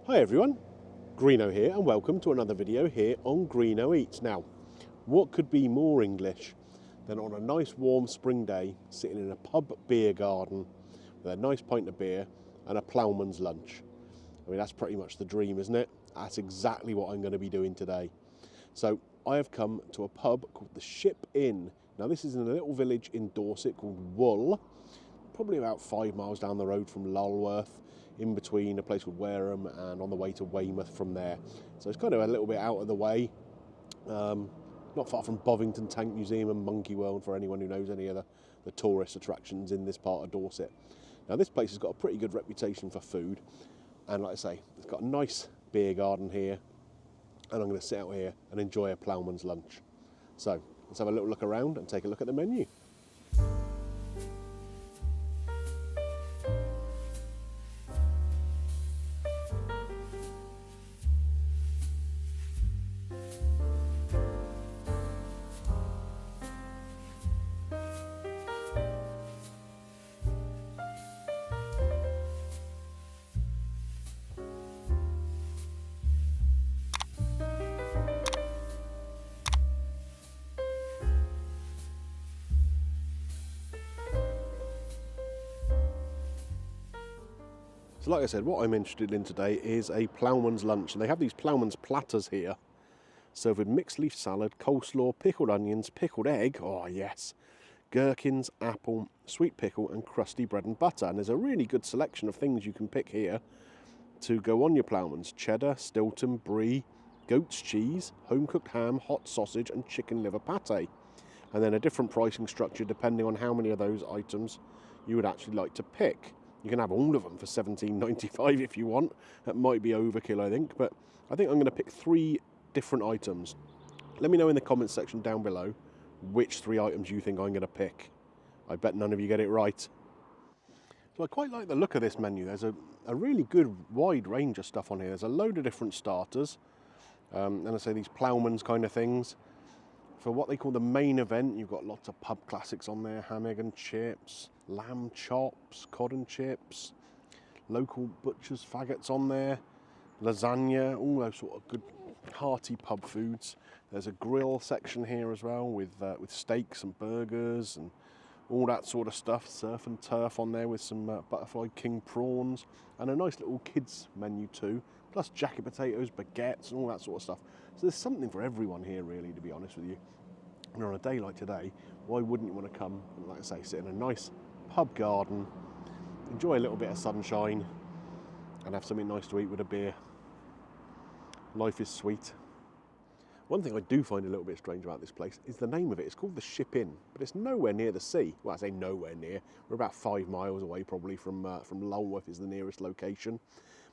Hi everyone, Greeno here and welcome to another video here on Greeno Eats. Now, what could be more English than on a nice warm spring day sitting in a pub beer garden with a nice pint of beer and a ploughman's lunch? I mean, that's pretty much the dream, isn't it? That's exactly what I'm going to be doing today. So I have come to a pub called the Ship Inn. Now this is in a little village in Dorset called Wool, probably about 5 miles down the road from Lulworth, in between a place called Wareham and on the way to Weymouth from there. So it's kind of a little bit out of the way, not far from Bovington Tank Museum and Monkey World for anyone who knows any of the tourist attractions in this part of Dorset. Now this place has got a pretty good reputation for food, and like I say, it's got a nice beer garden here, and I'm going to sit out here and enjoy a ploughman's lunch. So let's have a little look around and take a look at the menu. So like I said, what I'm interested in today is a ploughman's lunch. And they have these ploughman's platters here, served with mixed leaf salad, coleslaw, pickled onions, pickled egg, oh yes, gherkins, apple, sweet pickle and crusty bread and butter. And there's a really good selection of things you can pick here to go on your ploughman's: cheddar, Stilton, brie, goat's cheese, home-cooked ham, hot sausage and chicken liver pate. And then a different pricing structure depending on how many of those items you would actually like to pick. You can have all of them for $17.95 if you want. That might be overkill, I think, but I think I'm going to pick 3 different items. Let me know in the comments section down below which 3 items you think I'm going to pick. I bet none of you get it right. So I quite like the look of this menu. There's a really good wide range of stuff on here. There's a load of different starters, and I say these ploughman's kind of things. For what they call the main event, you've got lots of pub classics on there: ham, egg and chips, lamb chops, cod and chips, local butcher's faggots on there, lasagna, all those sort of good hearty pub foods. There's a grill section here as well with steaks and burgers and all that sort of stuff. Surf and turf on there with some butterfly king prawns, and a nice little kids menu too, plus jacket potatoes, baguettes and all that sort of stuff. So there's something for everyone here, really, to be honest with you. And on a day like today, why wouldn't you want to come and, like I say, sit in a nice pub garden, enjoy a little bit of sunshine and have something nice to eat with a beer? Life is sweet. One thing I do find a little bit strange about this place is the name of it. It's called the Ship Inn, but it's nowhere near the sea. Well, I say nowhere near. We're about 5 miles away probably from Lulworth is the nearest location.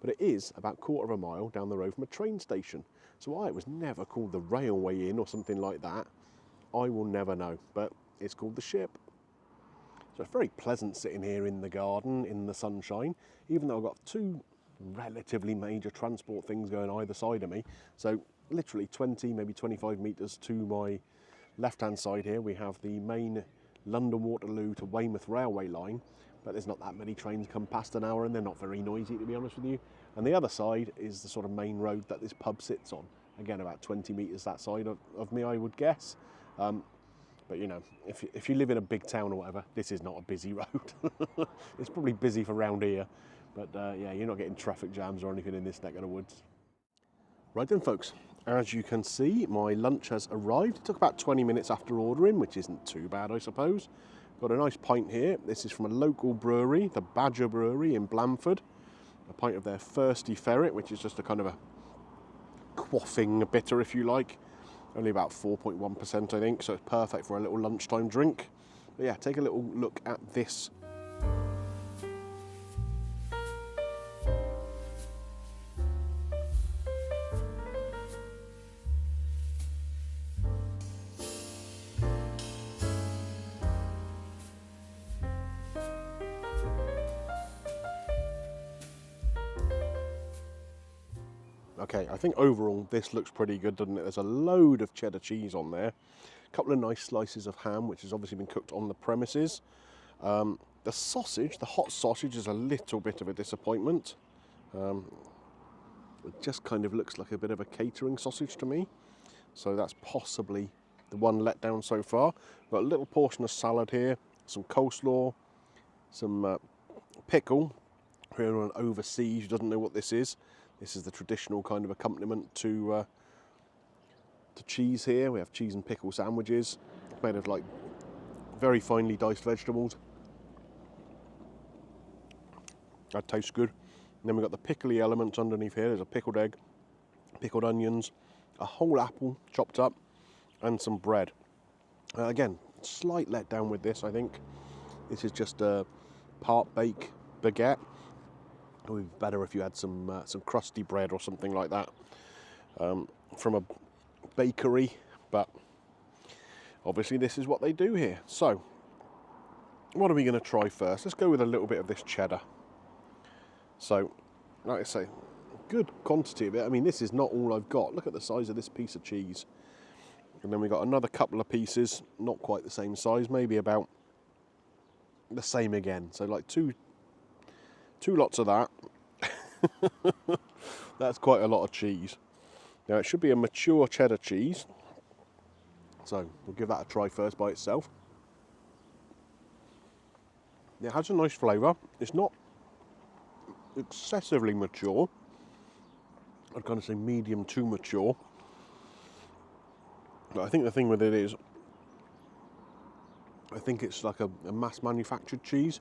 But it is about 1/4 of a mile down the road from a train station. So why it was never called the Railway Inn or something like that, I will never know. But it's called the Ship. So it's very pleasant sitting here in the garden in the sunshine, even though I've got 2 relatively major transport things going either side of me. So literally 20, maybe 25 metres to my left-hand side here, we have the main London Waterloo to Weymouth railway line, but there's not that many trains come past an hour and they're not very noisy, to be honest with you. And the other side is the sort of main road that this pub sits on. Again, about 20 metres that side of me, I would guess. But you know, if you live in a big town or whatever, this is not a busy road. It's probably busy for round here, but yeah, you're not getting traffic jams or anything in this neck of the woods. Right then, folks, as you can see, my lunch has arrived. It took about 20 minutes after ordering, which isn't too bad, I suppose. Got a nice pint here. This is from a local brewery, the Badger Brewery in Blandford. A pint of their Thirsty Ferret, which is just a kind of a quaffing bitter, if you like. Only about 4.1%, I think, so it's perfect for a little lunchtime drink. But yeah, take a little look at this. Okay, I think overall this looks pretty good, doesn't it? There's a load of cheddar cheese on there, a couple of nice slices of ham, which has obviously been cooked on the premises. The sausage, the hot sausage, is a little bit of a disappointment. It just kind of looks like a bit of a catering sausage to me. So that's possibly the one letdown so far. Got a little portion of salad here, some coleslaw, some pickle. For anyone overseas who doesn't know what this is the traditional kind of accompaniment to cheese here. We have cheese and pickle sandwiches made of like very finely diced vegetables. That tastes good. And then we've got the pickly elements underneath here. There's a pickled egg, pickled onions, a whole apple chopped up, and some bread. Again, slight letdown with this, I think. This is just a part bake baguette. It would be better if you had some crusty bread or something like that from a bakery, but obviously this is what they do here. So, what are we going to try first? Let's go with a little bit of this cheddar. So, like I say, good quantity of it. I mean, this is not all I've got. Look at the size of this piece of cheese. And then we've got another couple of pieces, not quite the same size, maybe about the same again. So like two lots of that. That's quite a lot of cheese. Now it should be a mature cheddar cheese. So we'll give that a try first by itself. It has a nice flavour. It's not excessively mature. I'd kind of say medium to mature. But I think the thing with it is, I think it's like a mass manufactured cheese.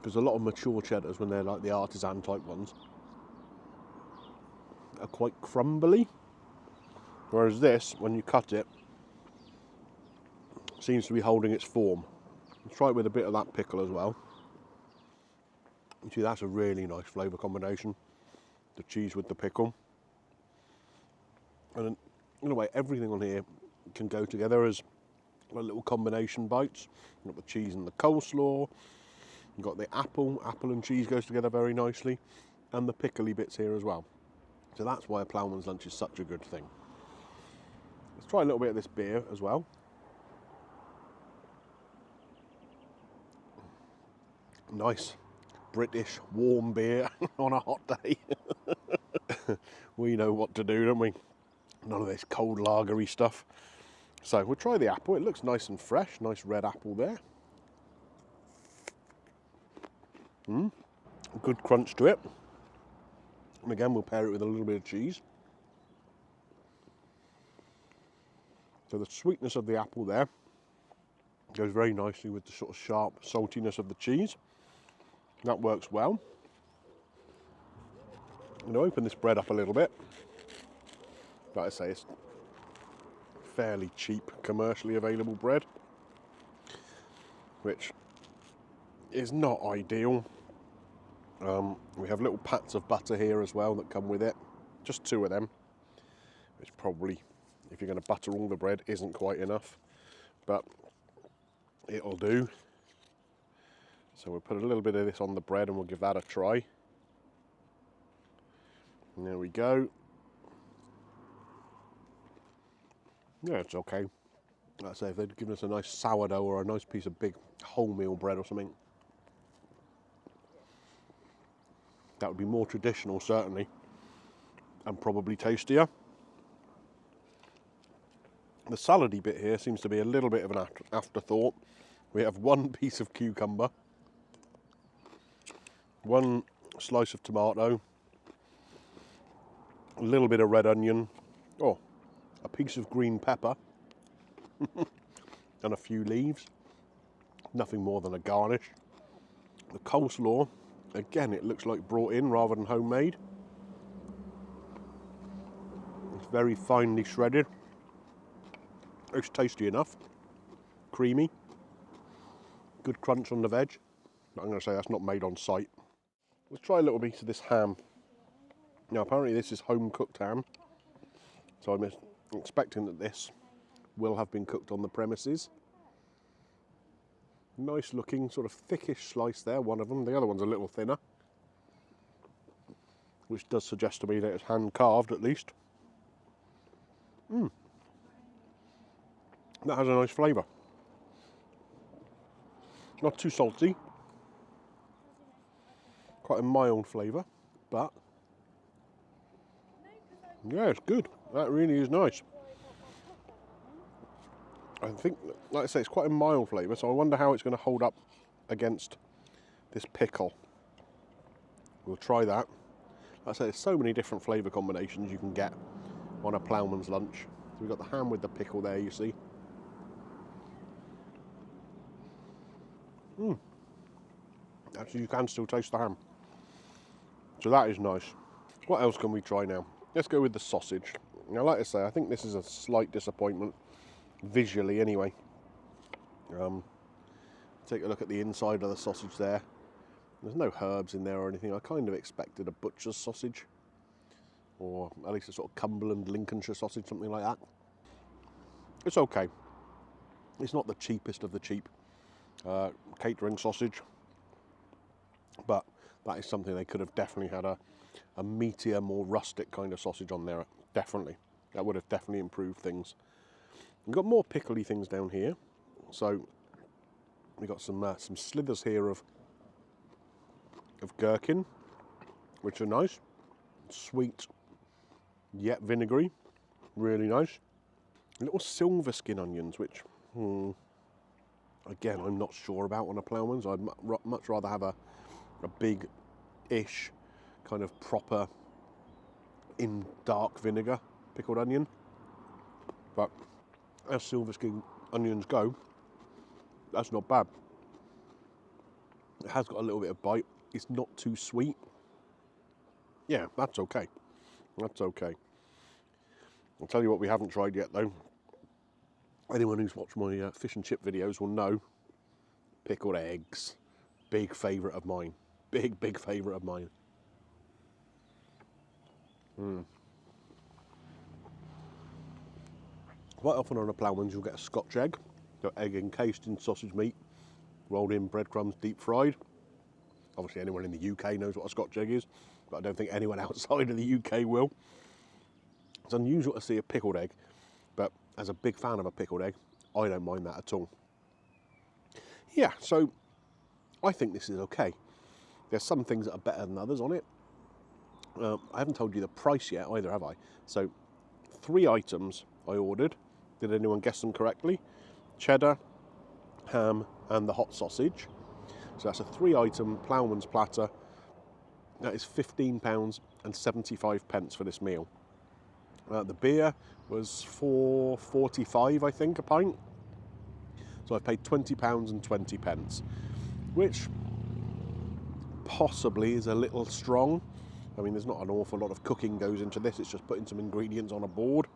Because a lot of mature cheddars, when they're like the artisan type ones, are quite crumbly. Whereas this, when you cut it, seems to be holding its form. Let's try it with a bit of that pickle as well. You see, that's a really nice flavour combination. The cheese with the pickle. And in a way, everything on here can go together as like little combination bites. You've got the cheese and the coleslaw. You've got the apple and cheese goes together very nicely. And the pickly bits here as well. So that's why a ploughman's lunch is such a good thing. Let's try a little bit of this beer as well. Nice British warm beer on a hot day. We know what to do, don't we? None of this cold lagery stuff. So we'll try the apple. It looks nice and fresh. Nice red apple there. Good crunch to it. And again, we'll pair it with a little bit of cheese. So the sweetness of the apple there goes very nicely with the sort of sharp saltiness of the cheese. That works well. I'm going to open this bread up a little bit. Like I say, it's fairly cheap, commercially available bread, which is not ideal. We have little pats of butter here as well that come with it. Just 2 of them, which probably, if you're going to butter all the bread, isn't quite enough, but it'll do. So we'll put a little bit of this on the bread and we'll give that a try. And there we go. Yeah, it's okay. Like I say, if they'd given us a nice sourdough or a nice piece of big wholemeal bread or something, that would be more traditional, certainly, and probably tastier. The salady bit here seems to be a little bit of an afterthought. We have 1 piece of cucumber, 1 slice of tomato, a little bit of red onion, a piece of green pepper, and a few leaves. Nothing more than a garnish. The coleslaw, again, it looks like brought in rather than homemade. It's very finely shredded. It's tasty enough. Creamy. Good crunch on the veg. But I'm going to say that's not made on site. Let's try a little piece of this ham. Now, apparently this is home-cooked ham. So I'm expecting that this will have been cooked on the premises. Nice looking, sort of thickish slice there, one of them. The other one's a little thinner, which does suggest to me that it's hand carved at least. That has a nice flavour. Not too salty. Quite a mild flavour, but Yeah, it's good. That really is nice. I think, like I say, it's quite a mild flavour, so I wonder how it's going to hold up against this pickle. We'll try that. Like I say, there's so many different flavour combinations you can get on a ploughman's lunch. So we've got the ham with the pickle there, you see. Actually, you can still taste the ham. So that is nice. What else can we try now? Let's go with the sausage. Now, like I say, I think this is a slight disappointment, visually anyway. Take a look at the inside of the sausage there. There's no herbs in there or anything. I kind of expected a butcher's sausage, or at least a sort of Cumberland, Lincolnshire sausage, something like that. It's okay. It's not the cheapest of the cheap catering sausage, but that is something they could have definitely had a meatier, more rustic kind of sausage on there. Definitely. That would have definitely improved things. We've got more pickly things down here. So we've got some slithers here of gherkin, which are nice. Sweet, yet vinegary. Really nice. Little silver skin onions, which, again, I'm not sure about on a ploughman's. I'd much rather have a big-ish, kind of proper, in dark vinegar pickled onion. But as silver skin onions go, that's not bad. It has got a little bit of bite. It's not too sweet. Yeah, that's okay. That's okay. I'll tell you what we haven't tried yet, though. Anyone who's watched my fish and chip videos will know pickled eggs. Big favourite of mine. Big favourite of mine. Quite often on a ploughman's you'll get a Scotch egg. So egg encased in sausage meat, rolled in breadcrumbs, deep fried. Obviously anyone in the UK knows what a Scotch egg is, but I don't think anyone outside of the UK will. It's unusual to see a pickled egg, but as a big fan of a pickled egg, I don't mind that at all. Yeah, so I think this is okay. There's some things that are better than others on it. I haven't told you the price yet either, have I? So 3 items I ordered. Did anyone guess them correctly? Cheddar, ham, and the hot sausage. So that's a 3-item ploughman's platter. That is £15.75 for this meal. The beer was £4.45, I think, a pint. So I've paid £20.20, which possibly is a little strong. I mean, there's not an awful lot of cooking goes into this. It's just putting some ingredients on a board.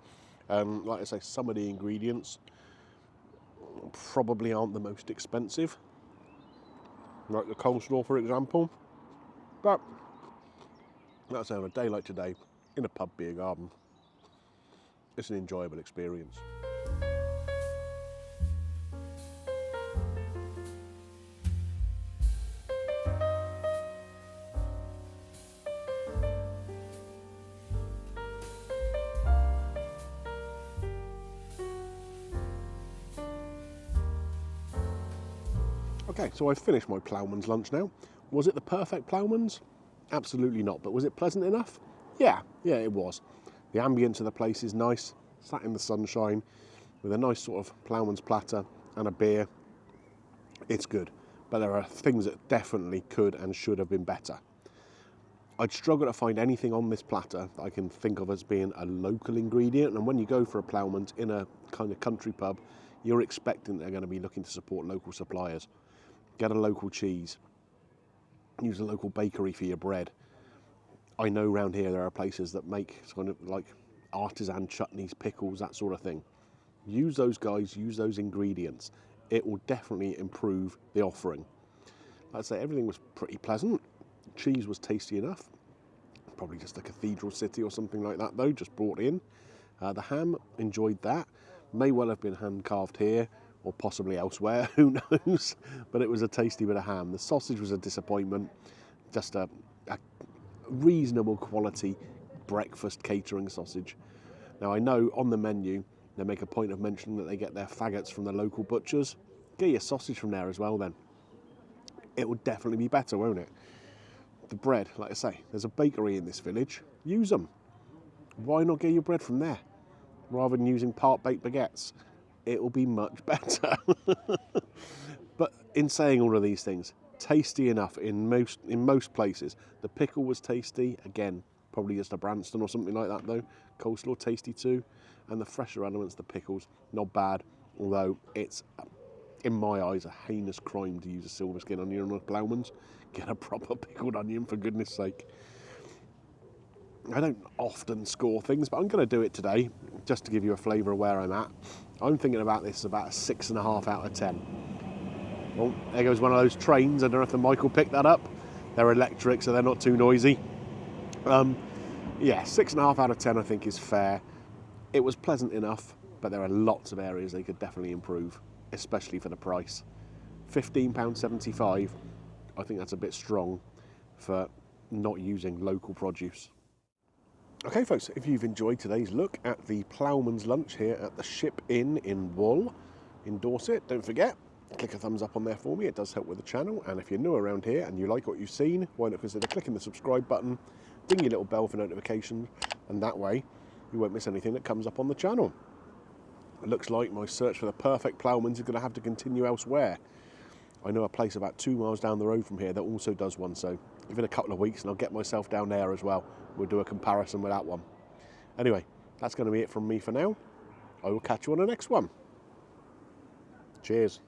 Like I say, some of the ingredients probably aren't the most expensive, like the coleslaw, for example. But that's on a day like today, in a pub beer garden, it's an enjoyable experience. Okay, so I've finished my ploughman's lunch now. Was it the perfect ploughman's? Absolutely not, but was it pleasant enough? Yeah, it was. The ambience of the place is nice, sat in the sunshine, with a nice sort of ploughman's platter and a beer. It's good, but there are things that definitely could and should have been better. I'd struggle to find anything on this platter that I can think of as being a local ingredient, and when you go for a ploughman's in a kind of country pub, you're expecting they're going to be looking to support local suppliers. Get a local cheese. Use a local bakery for your bread. I know around here there are places that make kind of like artisan chutneys, pickles, that sort of thing. Use those guys, use those ingredients. It will definitely improve the offering. I'd say everything was pretty pleasant. Cheese was tasty enough. Probably just a cathedral city or something like that though, just brought in. The ham, enjoyed that. May well have been hand carved here or possibly elsewhere, who knows, but it was a tasty bit of ham. The sausage was a disappointment, just a reasonable quality breakfast catering sausage. Now I know on the menu they make a point of mentioning that they get their faggots from the local butchers. Get your sausage from there as well then. It would definitely be better, won't it? The bread, like I say, there's a bakery in this village. Use them. Why not get your bread from there rather than using part-baked baguettes? It will be much better. But in saying all of these things, tasty enough in most places. The pickle was tasty, again, probably just a Branston or something like that though. Coleslaw tasty too, and the fresher elements, the pickles, not bad. Although it's, in my eyes, a heinous crime to use a silver skin onion on a Ploughman's. Get a proper pickled onion for goodness sake. I don't often score things, but I'm going to do it today just to give you a flavour of where I'm at. I'm thinking about this about a 6.5 out of 10. Well, there goes one of those trains. I don't know if the mic will pick that up. They're electric, so they're not too noisy. Yeah, 6.5 out of 10 I think is fair. It was pleasant enough, but there are lots of areas they could definitely improve, especially for the price. £15.75, I think that's a bit strong for not using local produce. Okay folks, if you've enjoyed today's look at the Ploughman's lunch here at the Ship Inn in Wool in Dorset, don't forget, click a thumbs up on there for me, it does help with the channel. And if you're new around here and you like what you've seen, why not consider clicking the subscribe button, ding your little bell for notifications, and that way you won't miss anything that comes up on the channel. It looks like my search for the perfect Ploughman's is going to have to continue elsewhere. I know a place about 2 miles down the road from here that also does one, so give it a couple of weeks and I'll get myself down there as well. We'll do a comparison with that one. Anyway, that's going to be it from me for now. I will catch you on the next one. Cheers.